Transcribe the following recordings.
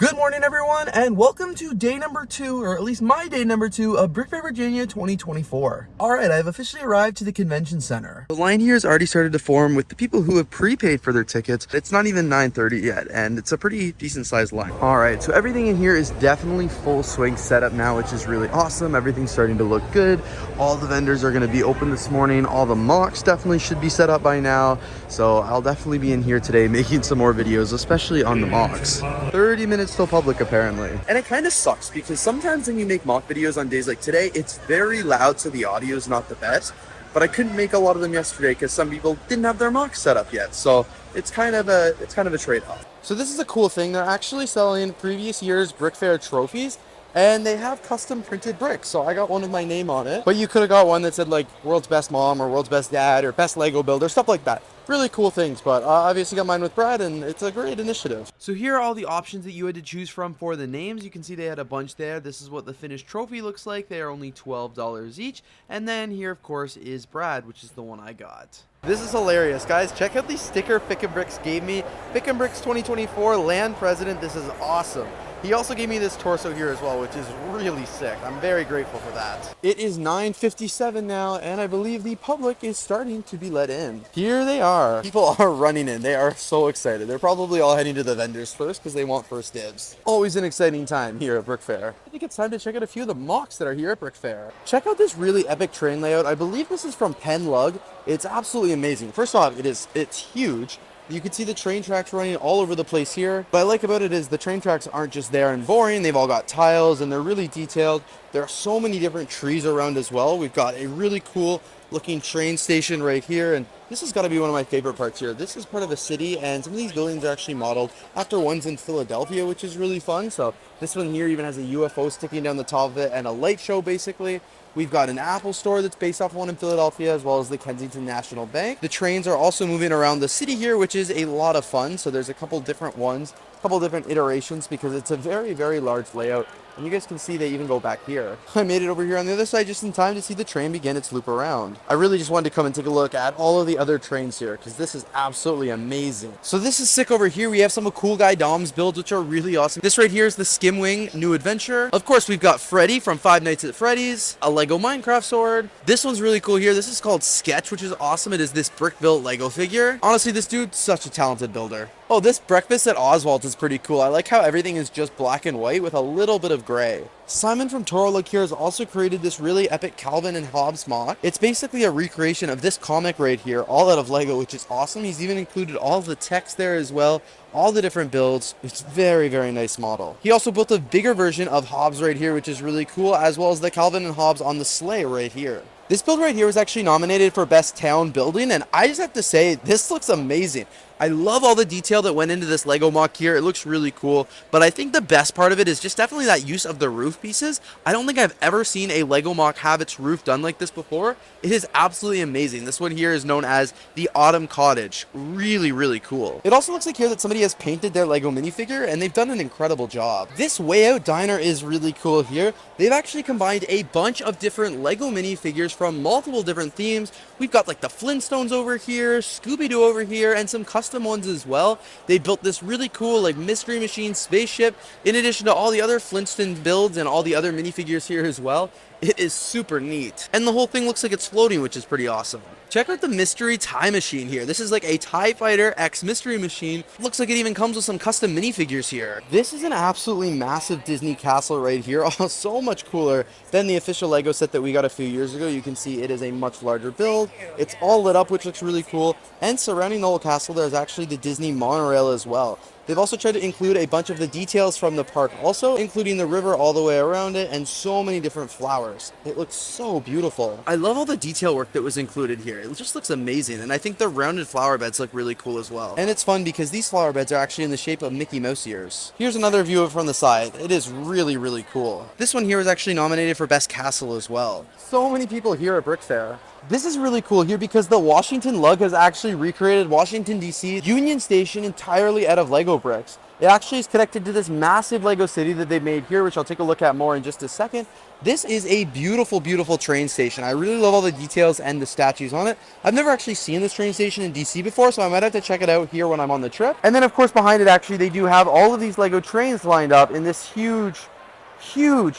Good morning, everyone, and welcome to day number 2, or at least my day number 2 of BrickFair, Virginia 2024. Alright, I've officially arrived to the convention center. The line here has already started to form with the people who have prepaid for their tickets. It's not even 9:30 yet, and it's a pretty decent sized line. Alright, so everything in here is definitely full swing setup now, which is really awesome. Everything's starting to look good. All the vendors are going to be open this morning. All the MOCs definitely should be set up by now. So I'll definitely be in here today making some more videos, especially on the MOCs. 30 minutes till public apparently. And it kind of sucks because sometimes when you make mock videos on days like today, it's very loud, so the audio is not the best. But I couldn't make a lot of them yesterday because some people didn't have their MOCs set up yet. So it's kind of a trade-off. So this is a cool thing. They're actually selling previous year's BrickFair trophies, and they have custom printed bricks. So I got one with my name on it, but you could have got one that said like world's best mom or world's best dad or best Lego builder, stuff like that. Really cool things, but obviously got mine with Brad, and it's a great initiative. So here are all the options that you had to choose from for the names. You can see they had a bunch there. This is what the finished trophy looks like. They are only $12 each. And then here, of course, is Brad, which is the one I got. This is hilarious, guys. Check out the sticker Pick and Bricks gave me. Pick and Bricks 2024 Land President. This is awesome. He also gave me this torso here as well, which is really sick. I'm very grateful for that. It is 9:57 now, and I believe the public is starting to be let in. Here they are. People are running in. They are so excited. They're probably all heading to the vendors first because they want first dibs. Always an exciting time here at BrickFair. I think it's time to check out a few of the MOCs that are here at BrickFair. Check out this really epic train layout. I believe this is from Penn Lug. It's absolutely amazing. First off, it's huge. You can see the train tracks running all over the place here. What I like about it is the train tracks aren't just there and boring. They've all got tiles and they're really detailed. There are so many different trees around as well. We've got a really cool looking train station right here, and this has got to be one of my favorite parts here. This is part of a city, and some of these buildings are actually modeled after ones in Philadelphia, which is really fun. So this one here even has a UFO sticking down the top of it and a light show basically. We've got an Apple store that's based off one in Philadelphia, as well as the Kensington National Bank. The trains are also moving around the city here, which is a lot of fun. So there's a couple different ones, a couple different iterations, because it's a very, very large layout. And you guys can see they even go back here. I made it over here on the other side just in time to see the train begin its loop around. I really just wanted to come and take a look at all of the other trains here because this is absolutely amazing. So this is sick over here. We have some of Cool Guy Dom's builds, which are really awesome. This right here is the Skimwing New Adventure. Of course, we've got Freddy from Five Nights at Freddy's, a Lego Minecraft sword. This one's really cool here. This is called Sketch, which is awesome. It is this brick-built Lego figure. Honestly, this dude's such a talented builder. Oh, this Breakfast at Oswald's is pretty cool. I like how everything is just black and white with a little bit of gray. Simon from Toro Look here has also created this really epic Calvin and Hobbes mock. It's basically a recreation of this comic right here, all out of Lego, which is awesome. He's even included all of the text there as well, all the different builds. It's very, very nice model. He also built a bigger version of Hobbes right here, which is really cool, as well as the Calvin and Hobbes on the sleigh right here. This build right here was actually nominated for Best Town Building, and I just have to say, this looks amazing. I love all the detail that went into this Lego mock here. It looks really cool, but I think the best part of it is just definitely that use of the roof pieces. I don't think I've ever seen a Lego mock have its roof done like this before. It is absolutely amazing. This one here is known as the Autumn Cottage. Really, really cool. It also looks like here that somebody has painted their Lego minifigure, and they've done an incredible job. This Way Out Diner is really cool here. They've actually combined a bunch of different Lego minifigures from multiple different themes. We've got like the Flintstones over here, Scooby-Doo over here, and some custom ones as well. They built this really cool like Mystery Machine spaceship, in addition to all the other Flintstone builds and all the other minifigures here as well. It is super neat. And the whole thing looks like it's floating, which is pretty awesome. Check out the Mystery TIE Machine here. This is like a TIE Fighter X Mystery Machine. Looks like it even comes with some custom minifigures here. This is an absolutely massive Disney castle right here. Oh, so much cooler than the official Lego set that we got a few years ago. You can see it is a much larger build. It's all lit up, which looks really cool. And surrounding the whole castle, there's actually the Disney monorail as well. They've also tried to include a bunch of the details from the park also, including the river all the way around it and so many different flowers. It looks so beautiful. I love all the detail work that was included here. It just looks amazing, and I think the rounded flower beds look really cool as well. And it's fun because these flower beds are actually in the shape of Mickey Mouse ears. Here's another view of it from the side. It is really, really cool. This one here was actually nominated for Best Castle as well. So many people here at BrickFair. This is really cool here because the Washington Lug has actually recreated Washington, D.C. Union Station entirely out of Lego bricks. It actually is connected to this massive Lego city that they made here, which I'll take a look at more in just a second. This is a beautiful, beautiful train station. I really love all the details and the statues on it. I've never actually seen this train station in DC before, so I might have to check it out here when I'm on the trip. And then, of course, behind it, actually, they do have all of these Lego trains lined up in this huge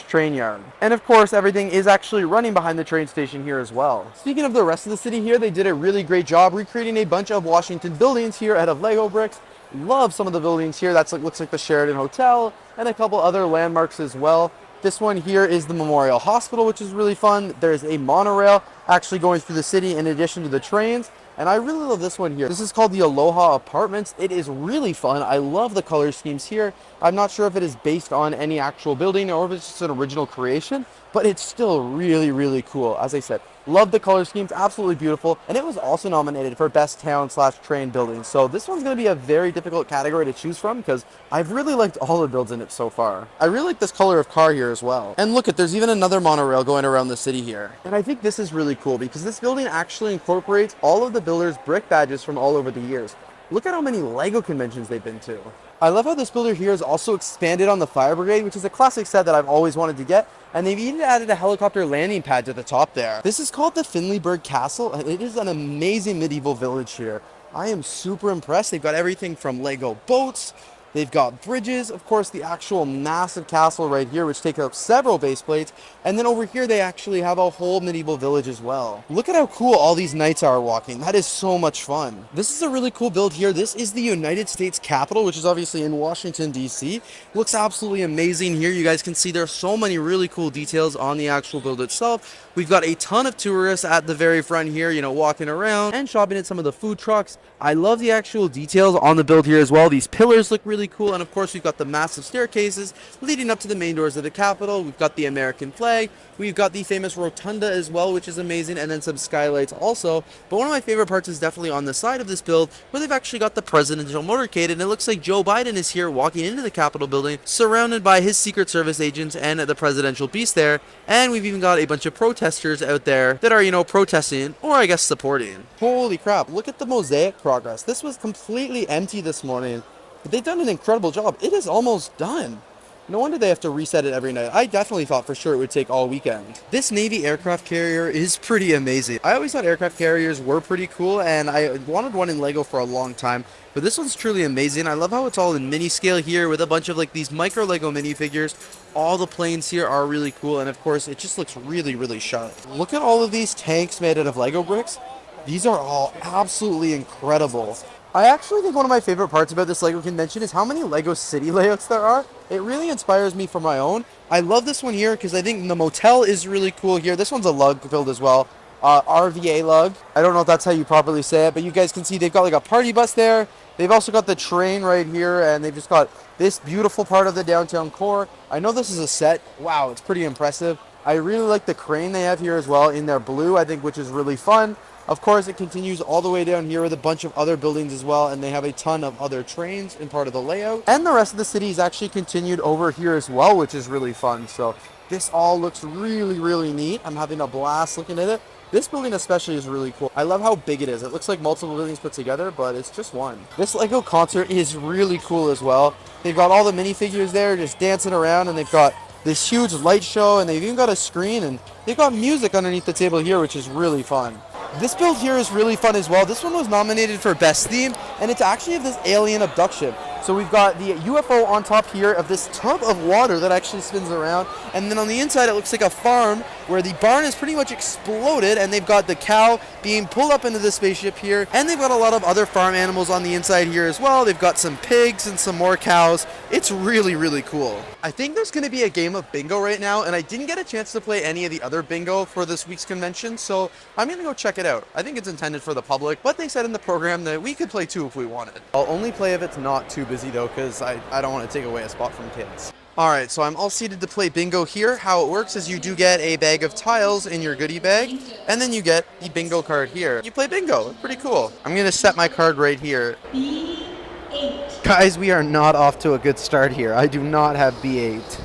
train yard. And of course, everything is actually running behind the train station here as well. Speaking of the rest of the city here, they did a really great job recreating a bunch of Washington buildings here out of Lego bricks. Love some of the buildings here. That's looks like the Sheridan Hotel and a couple other landmarks as well. This one here is the Memorial Hospital, which is really fun. There's a monorail actually going through the city in addition to the trains. And I really love this one here. This is called the Aloha Apartments. It is really fun. I love the color schemes here. I'm not sure if it is based on any actual building or if it's just an original creation, but it's still really, really cool. As I said, love the color schemes, absolutely beautiful. And it was also nominated for Best Town/Train Building. So this one's going to be a very difficult category to choose from because I've really liked all the builds in it so far. I really like this color of car here as well. And look, there's even another monorail going around the city here. And I think this is really cool because this building actually incorporates all of the builders' brick badges from all over the years. Look at how many Lego conventions they've been to. I love how this builder here has also expanded on the fire brigade, which is a classic set that I've always wanted to get. And they've even added a helicopter landing pad to the top there. This is called the Finleyburg Castle, and it is an amazing medieval village here. I am super impressed. They've got everything from Lego boats. They've got bridges, of course, the actual massive castle right here, which takes up several base plates. And then over here, they actually have a whole medieval village as well. Look at how cool all these knights are walking. That is so much fun. This is a really cool build here. This is the United States Capitol, which is obviously in Washington, D.C. Looks absolutely amazing here. You guys can see there's so many really cool details on the actual build itself. We've got a ton of tourists at the very front here, you know, walking around and shopping at some of the food trucks. I love the actual details on the build here as well. These pillars look really cool. And of course, we've got the massive staircases leading up to the main doors of the Capitol. We've got the American flag. We've got the famous rotunda as well, which is amazing. And then some skylights also. But one of my favorite parts is definitely on the side of this build where they've actually got the presidential motorcade. And it looks like Joe Biden is here walking into the Capitol building, surrounded by his Secret Service agents and the presidential beast there. And we've even got a bunch of protesters out there that are, you know, protesting or I guess supporting. Holy crap. Look at the mosaic progress. This was completely empty this morning. But they've done an incredible job. It is almost done. No wonder they have to reset it every night. I definitely thought for sure it would take all weekend. This Navy aircraft carrier is pretty amazing. I always thought aircraft carriers were pretty cool, and I wanted one in Lego for a long time. But this one's truly amazing. I love how it's all in mini scale here with a bunch of like these micro Lego minifigures. All the planes here are really cool, and of course it just looks really, really sharp. Look at all of these tanks made out of Lego bricks. These are all absolutely incredible. I actually think one of my favorite parts about this Lego convention is how many Lego city layouts there are. It really inspires me for my own. I love this one here because I think the motel is really cool here. This one's a lug build as well. RVA lug. I don't know if that's how you properly say it, but you guys can see they've got like a party bus there. They've also got the train right here, and they've just got this beautiful part of the downtown core. I know this is a set. Wow, it's pretty impressive. I really like the crane they have here as well in their blue, I think, which is really fun. Of course, it continues all the way down here with a bunch of other buildings as well, and they have a ton of other trains in part of the layout. And the rest of the city is actually continued over here as well, which is really fun. So this all looks really, really neat. I'm having a blast looking at it. This building especially is really cool. I love how big it is. It looks like multiple buildings put together, but it's just one. This Lego concert is really cool as well. They've got all the minifigures there just dancing around, and they've got this huge light show, and they've even got a screen, and they've got music underneath the table here, which is really fun. This build here is really fun as well. This one was nominated for Best Theme, and it's actually of this alien abduction. So we've got the UFO on top here of this tub of water that actually spins around. And then on the inside, it looks like a farm where the barn is pretty much exploded, and they've got the cow being pulled up into the spaceship here. And they've got a lot of other farm animals on the inside here as well. They've got some pigs and some more cows. It's really, really cool. I think there's going to be a game of bingo right now, and I didn't get a chance to play any of the other bingo for this week's convention, so I'm going to go check it out. I think it's intended for the public, but they said in the program that we could play too if we wanted. I'll only play if it's not too busy though, because I don't want to take away a spot from kids. Alright, so I'm all seated to play bingo here. How it works is you do get a bag of tiles in your goodie bag, and then you get the bingo card here. You play bingo. It's pretty cool. I'm going to set my card right here. B8. Guys, we are not off to a good start here. I do not have B8.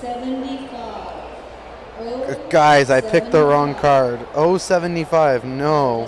075. Guys, I picked the wrong card. Oh, 75. No.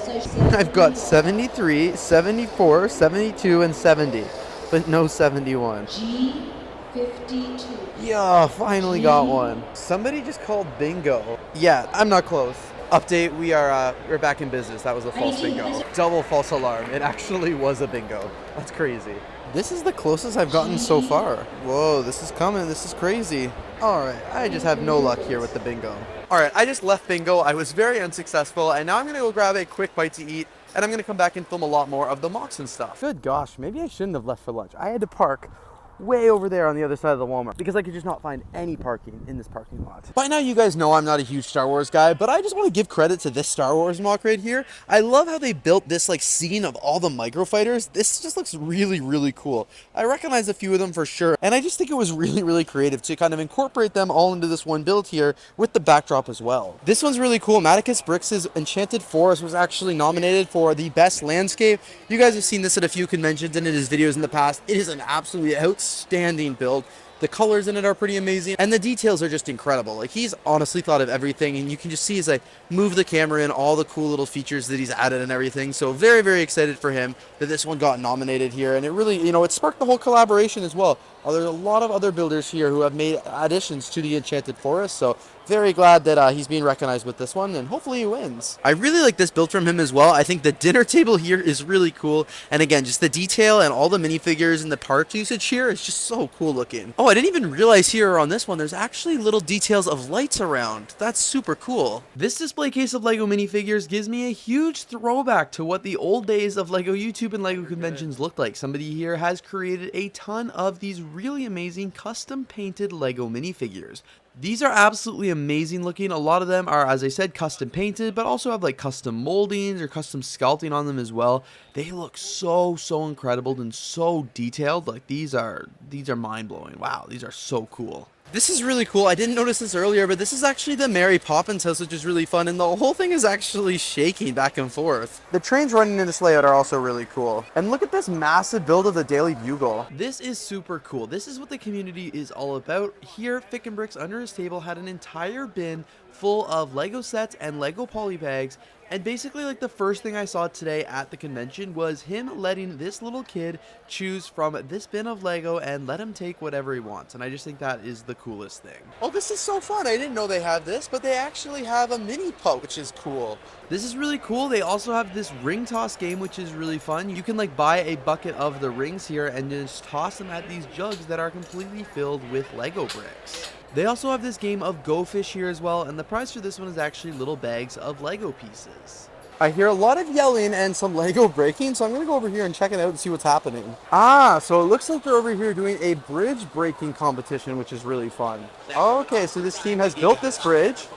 I've got 73, 74, 72, and 70. But no 71. G52. Yeah, finally got one. Somebody just called bingo. Yeah, I'm not close. Update, we're back in business. That was a false bingo. Double false alarm. It actually was a bingo. That's crazy. This is the closest I've gotten so far. Whoa, this is coming. This is crazy. All right, I just have no luck here with the bingo. All right, I just left bingo. I was very unsuccessful, and now I'm gonna go grab a quick bite to eat, and I'm gonna come back and film a lot more of the MOCs and stuff. Good gosh, maybe I shouldn't have left for lunch. I had to park way over there on the other side of the Walmart because I could just not find any parking in this parking lot. By now you guys know I'm not a huge Star Wars guy, but I just want to give credit to this Star Wars MOC right here. I love how they built this like scene of all the microfighters. This just looks really, really cool. I recognize a few of them for sure, and I just think it was really, really creative to kind of incorporate them all into this one build here with the backdrop as well. This one's really cool. Maticus Bricks' Enchanted Forest was actually nominated for the best landscape. You guys have seen this at a few conventions and in his videos in the past. It is an absolutely outstanding build. The colors in it are pretty amazing, and the details are just incredible. Like, he's honestly thought of everything, and you can just see as I move the camera in all the cool little features that he's added and everything. So very, very excited for him that this one got nominated here, and it really, you know, it sparked the whole collaboration as well. There's a lot of other builders here who have made additions to the Enchanted Forest, so very glad that he's being recognized with this one, and hopefully he wins. I really like this build from him as well. I think the dinner table here is really cool, and again, just the detail and all the minifigures and the parts usage here is just so cool looking. Oh, I didn't even realize here on this one, there's actually little details of lights around. That's super cool. This display case of LEGO minifigures gives me a huge throwback to what the old days of LEGO YouTube and LEGO conventions looked like. Somebody here has created a ton of these really amazing custom painted LEGO minifigures. These are absolutely amazing looking. A lot of them are, as I said, custom painted, but also have like custom moldings or custom sculpting on them as well. They look so incredible and so detailed. Like, these are mind-blowing. Wow, these are so cool. This is really cool. I didn't notice this earlier, but this is actually the Mary Poppins house, which is really fun, and the whole thing is actually shaking back and forth. The trains running in this layout are also really cool. And look at this massive build of the Daily Bugle. This is super cool. This is what the community is all about. Here, Fick and Bricks under his table had an entire bin full of LEGO sets and LEGO poly bags. And basically, like, the first thing I saw today at the convention was him letting this little kid choose from this bin of LEGO and let him take whatever he wants. And I just think that is the coolest thing. Oh, this is so fun. I didn't know they have this, but they actually have a mini putt, which is cool. This is really cool. They also have this ring toss game, which is really fun. You can like buy a bucket of the rings here and just toss them at these jugs that are completely filled with LEGO bricks. They also have this game of Go Fish here as well, and the prize for this one is actually little bags of LEGO pieces. I hear a lot of yelling and some LEGO breaking, so I'm going to go over here and check it out and see what's happening. Ah, so it looks like they're over here doing a bridge breaking competition, which is really fun. Okay, so this team has built this bridge.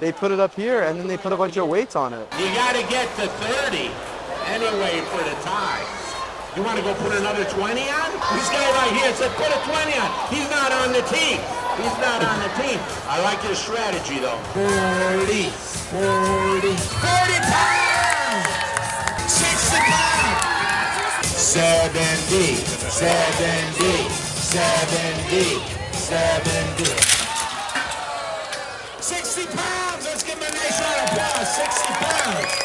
They put it up here, and then they put a bunch of weights on it. You got to get to 30 anyway for the tie. You want to go put another 20 on? This guy right here said put a 20 on. He's not on the team. He's not on the team. I like your strategy, though. 40 pounds! 60 pounds! 70. 60 pounds! Let's give him a nice round of applause. 60 pounds!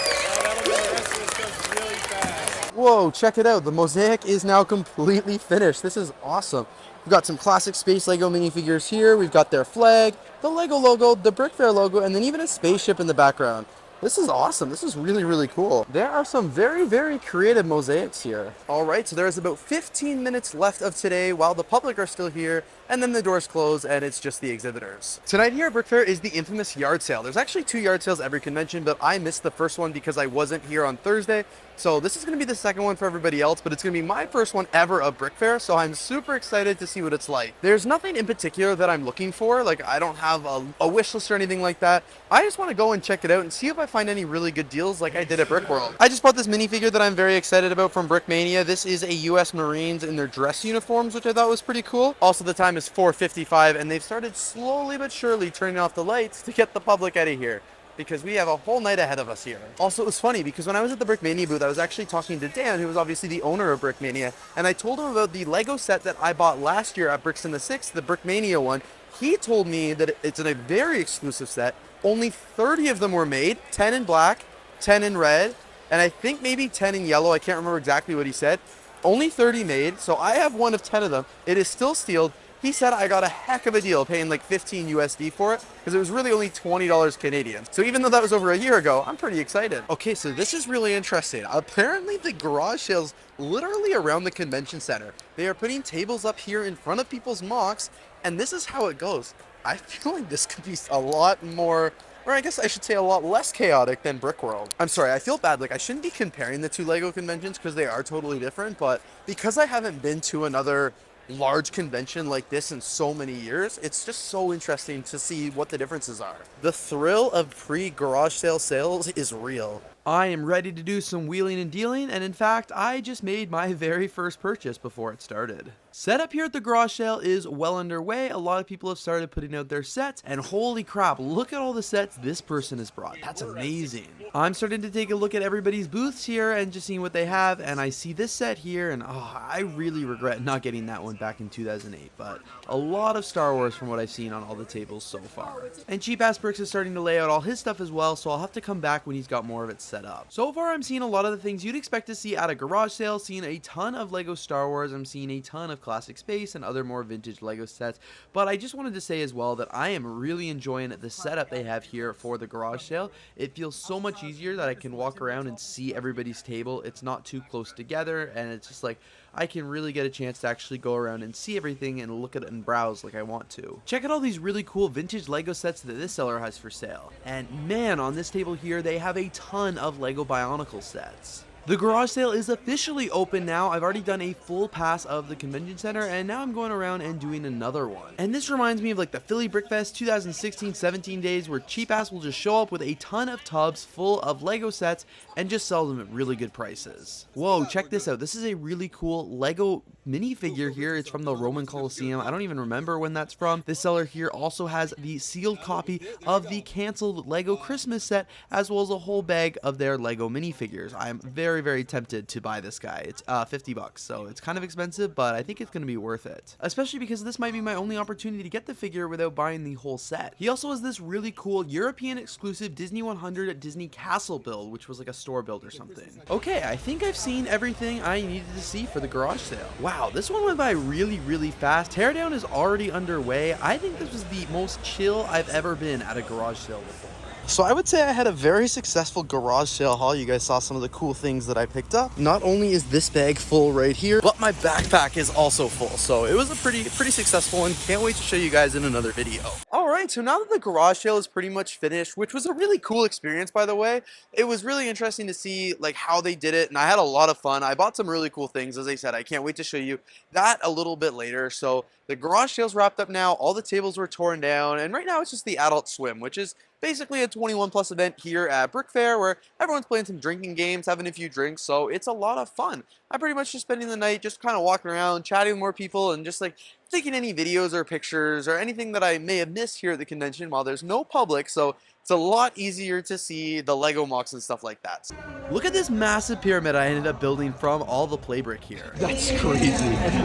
Whoa, check it out. The mosaic is now completely finished. This is awesome. We've got some classic space LEGO minifigures here. We've got their flag, the LEGO logo, the BrickFair logo, and then even a spaceship in the background. This is awesome. This is really, really cool. There are some very, very creative mosaics here. All right, so there's about 15 minutes left of today while the public are still here, and then the doors close and it's just the exhibitors. Tonight here at BrickFair is the infamous yard sale. There's actually 2 yard sales every convention, but I missed the first one because I wasn't here on Thursday. So this is going to be the second one for everybody else, but it's going to be my first one ever of BrickFair, so I'm super excited to see what it's like. There's nothing in particular that I'm looking for. Like, I don't have a wish list or anything like that. I just want to go and check it out and see if I find any really good deals like I did at Brickworld. I just bought this minifigure that I'm very excited about from Brickmania. This is a US Marines in their dress uniforms, which I thought was pretty cool. Also, the time is 4:55, and they've started slowly but surely turning off the lights to get the public out of here, because we have a whole night ahead of us here. Also, it was funny because when I was at the Brickmania booth, I was actually talking to Dan, who was obviously the owner of Brickmania, and I told him about the Lego set that I bought last year at Bricks in the Six, the Brickmania one. He told me that it's a very exclusive set. only 30 of them were made, 10 in black, 10 in red, and I think maybe 10 in yellow. I can't remember exactly what he said. Only 30 made, so I have one of 10 of them. It is still sealed. He said I got a heck of a deal paying like 15 USD for it because it was really only $20 Canadian. So even though that was over a year ago, I'm pretty excited. Okay, so this is really interesting. Apparently the garage sales literally around the convention center. They are putting tables up here in front of people's MOCs, and this is how it goes. I feel like this could be a lot more, or I guess I should say a lot less chaotic than Brickworld. I'm sorry, I feel bad. Like, I shouldn't be comparing the two LEGO conventions because they are totally different, but because I haven't been to another large convention like this in so many years, it's just so interesting to see what the differences are. The thrill of pre-garage sale sales is real. I am ready to do some wheeling and dealing, and in fact, I just made my very first purchase before it started. Setup here at the garage sale is well underway. A lot of people have started putting out their sets, and holy crap, look at all the sets this person has brought. That's amazing. I'm starting to take a look at everybody's booths here and just seeing what they have, and I see this set here, and I really regret not getting that one back in 2008, but a lot of Star Wars from what I've seen on all the tables so far. And Cheap Ass Bricks is starting to lay out all his stuff as well, so I'll have to come back when he's got more of it set up. So far, I'm seeing a lot of the things you'd expect to see at a garage sale, seeing a ton of LEGO Star Wars, I'm seeing a ton of Classic Space and other more vintage LEGO sets, but I just wanted to say as well that I am really enjoying the setup they have here for the garage sale. It feels so much easier that I can walk around and see everybody's table. It's not too close together, and it's just like I can really get a chance to actually go around and see everything and look at it and browse like I want to. Check out all these really cool vintage LEGO sets that this seller has for sale. And man, on this table here, they have a ton of LEGO Bionicle sets. The garage sale is officially open now. I've already done a full pass of the convention center, and now I'm going around and doing another one. And this reminds me of like the Philly Brickfest 2016-17 days where Cheap Ass will just show up with a ton of tubs full of LEGO sets and just sell them at really good prices. Whoa, check this out. This is a really cool LEGO minifigure here. It's from the Roman Coliseum. I don't even remember when that's from. This seller here also has the sealed copy of the canceled LEGO Christmas set, as well as a whole bag of their LEGO minifigures. I'm very tempted to buy this guy. It's 50 bucks, so it's kind of expensive, but I think it's going to be worth it. Especially because this might be my only opportunity to get the figure without buying the whole set. He also has this really cool European exclusive Disney 100 at Disney Castle build, which was like a store build or something. Okay, I think I've seen everything I needed to see for the garage sale. Wow, this one went by really fast. Teardown is already underway. I think this was the most chill I've ever been at a garage sale before. So I would say I had a very successful garage sale haul. You guys saw some of the cool things that I picked up. Not only is this bag full right here, but my backpack is also full. So it was a pretty successful one. Can't wait to show you guys in another video. All right, so now that the garage sale is pretty much finished, which was a really cool experience, by the way, it was really interesting to see like how they did it, and I had a lot of fun. I bought some really cool things. As I said, I can't wait to show you that a little bit later. So the garage sale's wrapped up now. All the tables were torn down, and right now it's just the Adult Swim, which is basically a 21+ event here at BrickFair where everyone's playing some drinking games, having a few drinks, so it's a lot of fun. I'm pretty much just spending the night just kind of walking around, chatting with more people, and just like taking any videos or pictures or anything that I may have missed here at the convention while there's no public, so it's a lot easier to see the LEGO MOCs and stuff like that. Look at this massive pyramid I ended up building from all the play brick here. That's crazy.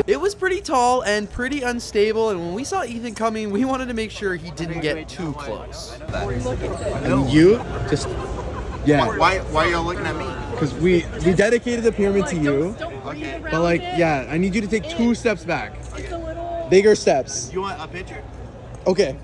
It was pretty tall and pretty unstable, and when we saw Ethan coming, we wanted to make sure he didn't get too close. And you just, yeah. Why are y'all looking at me? Because we dedicated the pyramid to you. Okay. But like, yeah, I need you to take 2 steps back. Bigger steps. You want a picture? Okay.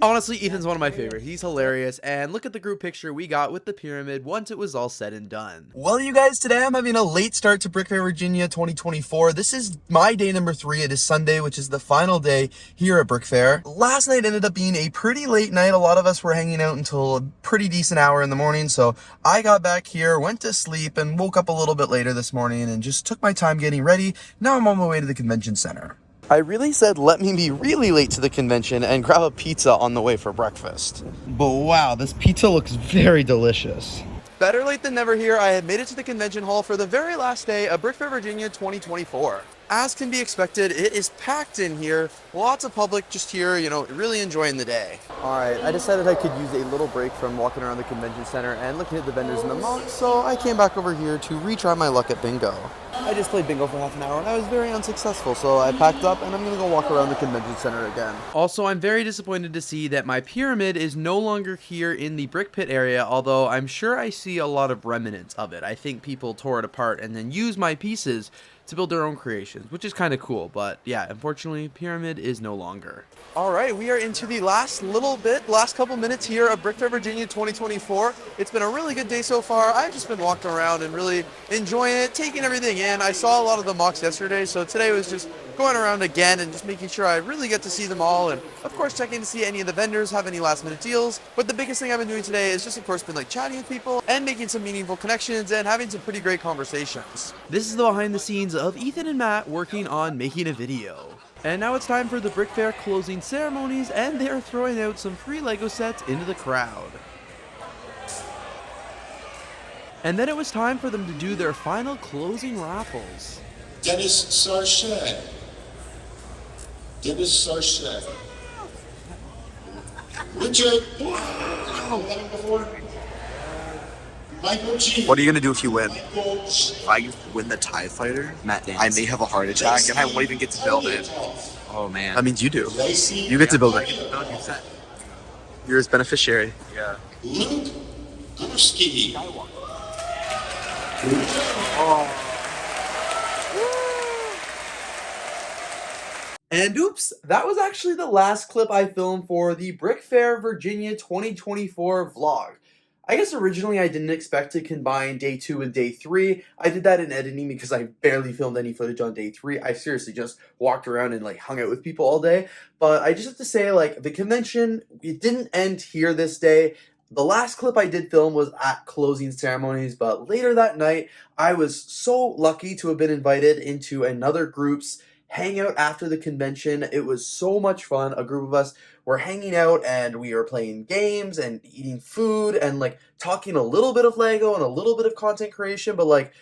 Honestly, Ethan's one of my favorites. He's hilarious, and look at the group picture we got with the pyramid once it was all said and done. Well, you guys, today I'm having a late start to BrickFair Virginia 2024. This is my day number 3. It is Sunday, which is the final day here at BrickFair. Last night ended up being a pretty late night. A lot of us were hanging out until a pretty decent hour in the morning, so I got back here, went to sleep, and woke up a little bit later this morning and just took my time getting ready. Now I'm on my way to the convention center. I really said let me be really late to the convention and grab a pizza on the way for breakfast. But wow, this pizza looks very delicious. Better late than never here. I had made it to the convention hall for the very last day of BrickFair Virginia 2024. As can be expected, it is packed in here. Lots of public just here, you know, really enjoying the day. All right, I decided I could use a little break from walking around the convention center and looking at the vendors in the MOCs, so I came back over here to retry my luck at bingo. I just played bingo for half an hour and I was very unsuccessful, so I packed up and I'm gonna go walk around the convention center again. Also, I'm very disappointed to see that my pyramid is no longer here in the brick pit area, although I'm sure I see a lot of remnants of it. I think people tore it apart and then used my pieces to build their own creations, which is kind of cool, but yeah, unfortunately, pyramid is no longer. All right, we are into the last couple minutes here of BrickFair Virginia 2024. It's been a really good day so far. I've just been walking around and really enjoying it, taking everything in. I saw a lot of the MOCs yesterday, so today was just going around again and just making sure I really get to see them all, and of course checking to see any of the vendors have any last minute deals. But the biggest thing I've been doing today is just of course been like chatting with people and making some meaningful connections and having some pretty great conversations. This is the behind the scenes of Ethan and Matt working on making a video. And now it's time for the BrickFair closing ceremonies, and they are throwing out some free Lego sets into the crowd. And then it was time for them to do their final closing raffles. Dennis Sarchet. Dennis Sarchet. Richard. Michael G. What are you gonna do if you win? If I win the TIE Fighter, Matt Dance. I may have a heart attack and I won't even get to build it. Oh man. That means you do. You get to build it. You're his beneficiary. Yeah. Luke Gursky. And oops, that was actually the last clip I filmed for the BrickFair Virginia 2024 vlog. I guess originally I didn't expect to combine day 2 and day 3. I did that in editing because I barely filmed any footage on day 3. I seriously just walked around and like hung out with people all day. But I just have to say, like, the convention, it didn't end here this day. The last clip I did film was at closing ceremonies, but later that night, I was so lucky to have been invited into another group's hangout after the convention. It was so much fun. A group of us were hanging out and we were playing games and eating food and like talking a little bit of Lego and a little bit of content creation, but like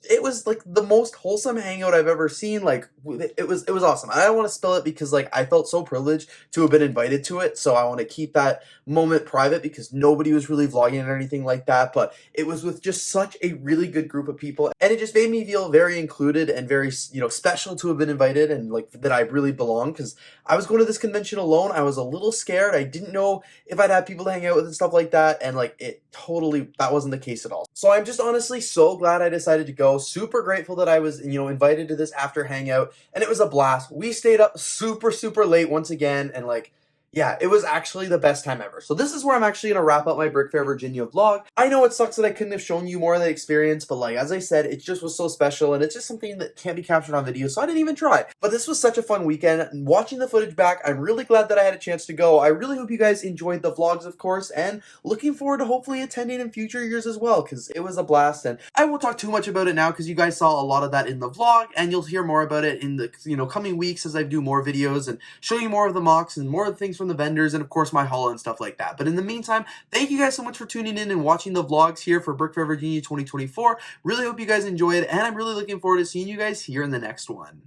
it was like the most wholesome hangout I've ever seen. Like it was awesome. I don't want to spill it because like I felt so privileged to have been invited to it, so I want to keep that moment private because nobody was really vlogging or anything like that. But it was with just such a really good group of people, and it just made me feel very included and very, you know, special to have been invited and like that I really belong. Because I was going to this convention alone. I was a little scared. I didn't know if I'd have people to hang out with and stuff like that, and like it totally, that wasn't the case at all. So I'm just honestly so glad I decided to go. Super grateful that I was, you know, invited to this after hangout, and it was a blast. We stayed up super late once again, and like, yeah, it was actually the best time ever. So this is where I'm actually going to wrap up my BrickFair Virginia vlog. I know it sucks that I couldn't have shown you more of the experience, but like, as I said, it just was so special, and it's just something that can't be captured on video, so I didn't even try. But this was such a fun weekend, and watching the footage back, I'm really glad that I had a chance to go. I really hope you guys enjoyed the vlogs, of course, and looking forward to hopefully attending in future years as well, because it was a blast. And I won't talk too much about it now, because you guys saw a lot of that in the vlog, and you'll hear more about it in the, you know, coming weeks as I do more videos and show you more of the MOCs and more of the things from the vendors, and of course my haul and stuff like that. But in the meantime, thank you guys so much for tuning in and watching the vlogs here for BrickFair Virginia 2024. Really hope you guys enjoyed, and I'm really looking forward to seeing you guys here in the next one.